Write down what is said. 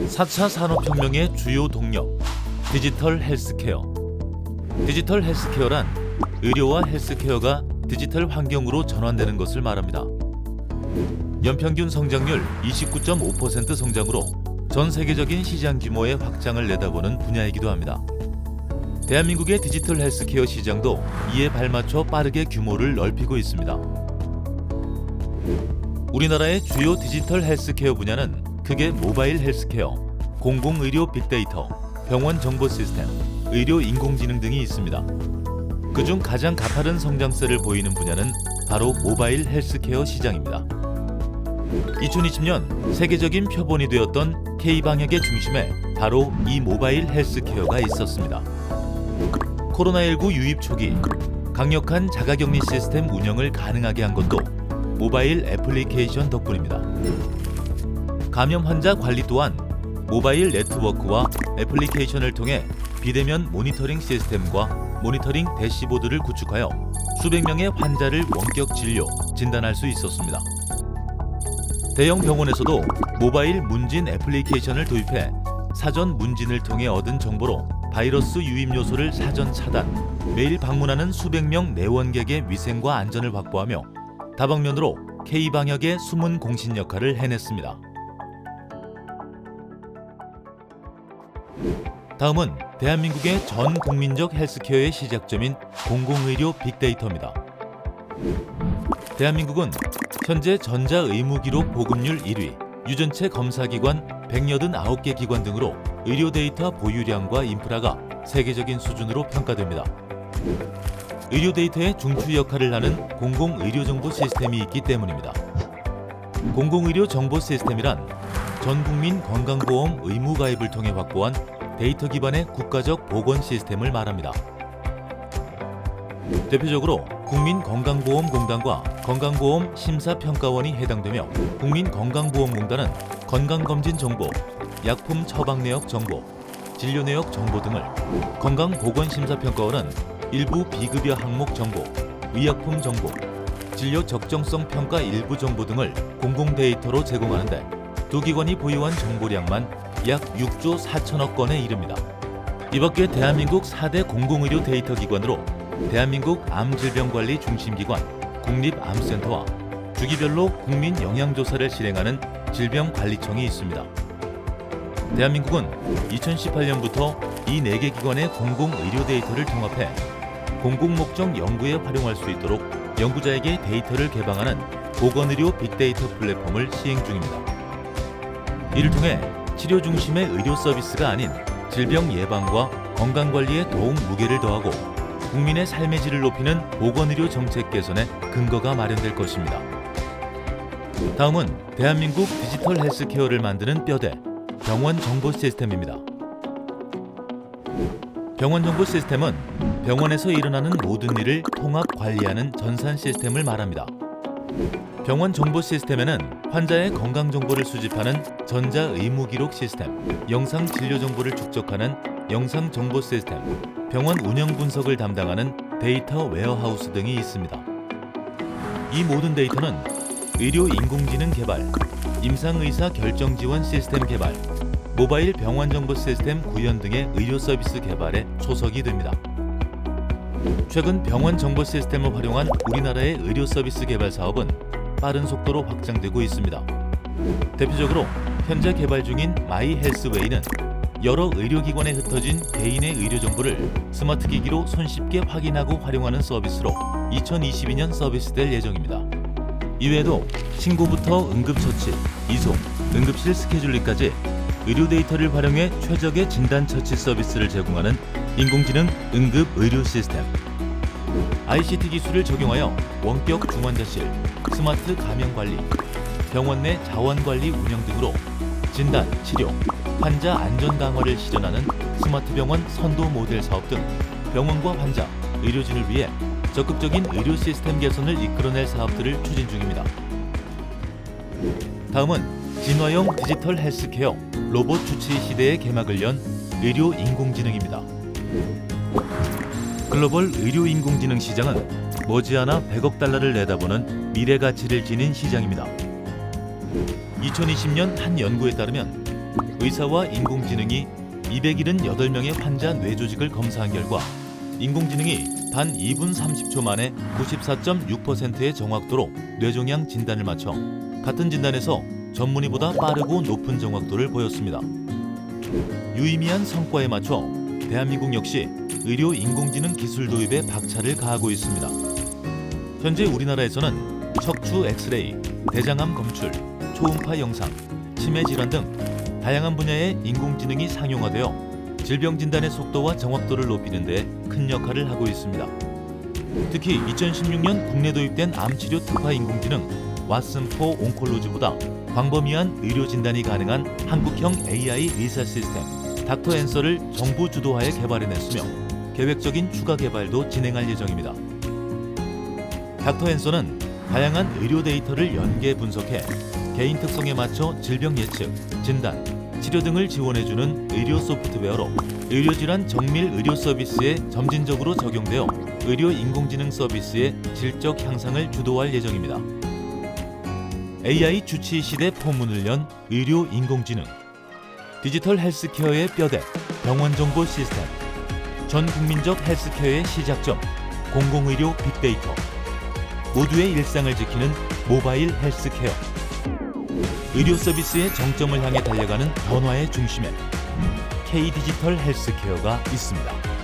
4차 산업혁명의 주요 동력, 디지털 헬스케어. 디지털 헬스케어란 의료와 헬스케어가 디지털 환경으로 전환되는 것을 말합니다. 연평균 성장률 29.5% 성장으로 전 세계적인 시장 규모의 확장을 내다보는 분야이기도 합니다. 대한민국의 디지털 헬스케어 시장도 이에 발맞춰 빠르게 규모를 넓히고 있습니다. 우리나라의 주요 디지털 헬스케어 분야는 크게 모바일 헬스케어, 공공의료 빅데이터, 병원 정보 시스템, 의료 인공지능 등이 있습니다. 그중 가장 가파른 성장세를 보이는 분야는 바로 모바일 헬스케어 시장입니다. 2020년 세계적인 표본이 되었던 K방역의 중심에 바로 이 모바일 헬스케어가 있었습니다. 코로나19 유입 초기 강력한 자가격리 시스템 운영을 가능하게 한 것도 모바일 애플리케이션 덕분입니다. 감염 환자 관리 또한 모바일 네트워크와 애플리케이션을 통해 비대면 모니터링 시스템과 모니터링 대시보드를 구축하여 수백 명의 환자를 원격 진료, 진단할 수 있었습니다. 대형 병원에서도 모바일 문진 애플리케이션을 도입해 사전 문진을 통해 얻은 정보로 바이러스 유입 요소를 사전 차단, 매일 방문하는 수백 명 내원객의 위생과 안전을 확보하며 다방면으로 K방역의 숨은 공신 역할을 해냈습니다. 다음은 대한민국의 전 국민적 헬스케어의 시작점인 공공의료 빅데이터입니다. 대한민국은 현재 전자의무기록 보급률 1위, 유전체 검사기관 189개 기관 등으로 의료 데이터 보유량과 인프라가 세계적인 수준으로 평가됩니다. 의료 데이터의 중추 역할을 하는 공공의료정보 시스템이 있기 때문입니다. 공공의료 정보 시스템이란 전 국민 건강보험 의무 가입을 통해 확보한 데이터 기반의 국가적 보건 시스템을 말합니다. 대표적으로 국민건강보험공단과 건강보험심사평가원이 해당되며 국민건강보험공단은 건강검진 정보, 약품 처방 내역 정보, 진료 내역 정보 등을, 건강보건심사평가원은 일부 비급여 항목 정보, 의약품 정보, 진료 적정성 평가 일부 정보 등을 공공 데이터로 제공하는데 두 기관이 보유한 정보량만 약 6조 4천억 건에 이릅니다. 이 밖에 대한민국 4대 공공의료 데이터 기관으로 대한민국 암질병관리중심기관, 국립암센터와 주기별로 국민 영양조사를 실행하는 질병관리청이 있습니다. 대한민국은 2018년부터 이 4개 기관의 공공의료 데이터를 통합해 공공목적 연구에 활용할 수 있도록 연구자에게 데이터를 개방하는 보건의료 빅데이터 플랫폼을 시행 중입니다. 이를 통해 치료 중심의 의료 서비스가 아닌 질병 예방과 건강관리에 더욱 무게를 더하고 국민의 삶의 질을 높이는 보건의료 정책 개선의 근거가 마련될 것입니다. 다음은 대한민국 디지털 헬스케어를 만드는 뼈대, 병원 정보 시스템입니다. 병원 정보 시스템은 병원에서 일어나는 모든 일을 통합 관리하는 전산 시스템을 말합니다. 병원 정보 시스템에는 환자의 건강 정보를 수집하는 전자 의무 기록 시스템, 영상 진료 정보를 축적하는 영상 정보 시스템, 병원 운영 분석을 담당하는 데이터 웨어하우스 등이 있습니다. 이 모든 데이터는 의료 인공지능 개발, 임상의사 결정 지원 시스템 개발, 모바일 병원 정보 시스템 구현 등의 의료 서비스 개발에 초석이 됩니다. 최근 병원 정보 시스템을 활용한 우리나라의 의료 서비스 개발 사업은 빠른 속도로 확장되고 있습니다. 대표적으로 현재 개발 중인 마이헬스웨이는 여러 의료기관에 흩어진 개인의 의료 정보를 스마트 기기로 손쉽게 확인하고 활용하는 서비스로 2022년 서비스될 예정입니다. 이외에도 신고부터 응급처치, 이송, 응급실 스케줄링까지 의료 데이터를 활용해 최적의 진단처치 서비스를 제공하는 인공지능 응급 의료 시스템, ICT 기술을 적용하여 원격 중환자실, 스마트 감염관리, 병원 내 자원관리 운영 등으로 진단, 치료, 환자 안전 강화를 실현하는 스마트 병원 선도 모델 사업 등 병원과 환자, 의료진을 위해 적극적인 의료 시스템 개선을 이끌어낼 사업들을 추진 중입니다. 다음은 진화형 디지털 헬스케어 로봇 주치 시대의 개막을 연 의료 인공지능입니다. 글로벌 의료 인공지능 시장은 머지않아 100억 달러를 내다보는 미래 가치를 지닌 시장입니다. 2020년 한 연구에 따르면 의사와 인공지능이 278명의 환자 뇌조직을 검사한 결과 인공지능이 단 2분 30초 만에 94.6%의 정확도로 뇌종양 진단을 맞춰 같은 진단에서 전문의보다 빠르고 높은 정확도를 보였습니다. 유의미한 성과에 맞춰 대한민국 역시 의료 인공지능 기술 도입에 박차를 가하고 있습니다. 현재 우리나라에서는 척추 엑스레이, 대장암 검출, 초음파 영상, 치매 질환 등 다양한 분야의 인공지능이 상용화되어 질병 진단의 속도와 정확도를 높이는 데 큰 역할을 하고 있습니다. 특히 2016년 국내 도입된 암치료 특화 인공지능 왓슨4 온콜로지보다 광범위한 의료 진단이 가능한 한국형 AI 의사 시스템 닥터 앤서를 정부 주도하에 개발해냈으며 계획적인 추가 개발도 진행할 예정입니다. 닥터 앤서는 다양한 의료 데이터를 연계 분석해 개인 특성에 맞춰 질병 예측, 진단, 치료 등을 지원해주는 의료 소프트웨어로 의료질환 정밀 의료 서비스에 점진적으로 적용되어 의료 인공지능 서비스의 질적 향상을 주도할 예정입니다. AI 주치 시대 포문을 연 의료 인공지능, 디지털 헬스케어의 뼈대, 병원 정보 시스템, 전 국민적 헬스케어의 시작점, 공공의료 빅데이터, 모두의 일상을 지키는 모바일 헬스케어, 의료 서비스의 정점을 향해 달려가는 변화의 중심에 K디지털 헬스케어가 있습니다.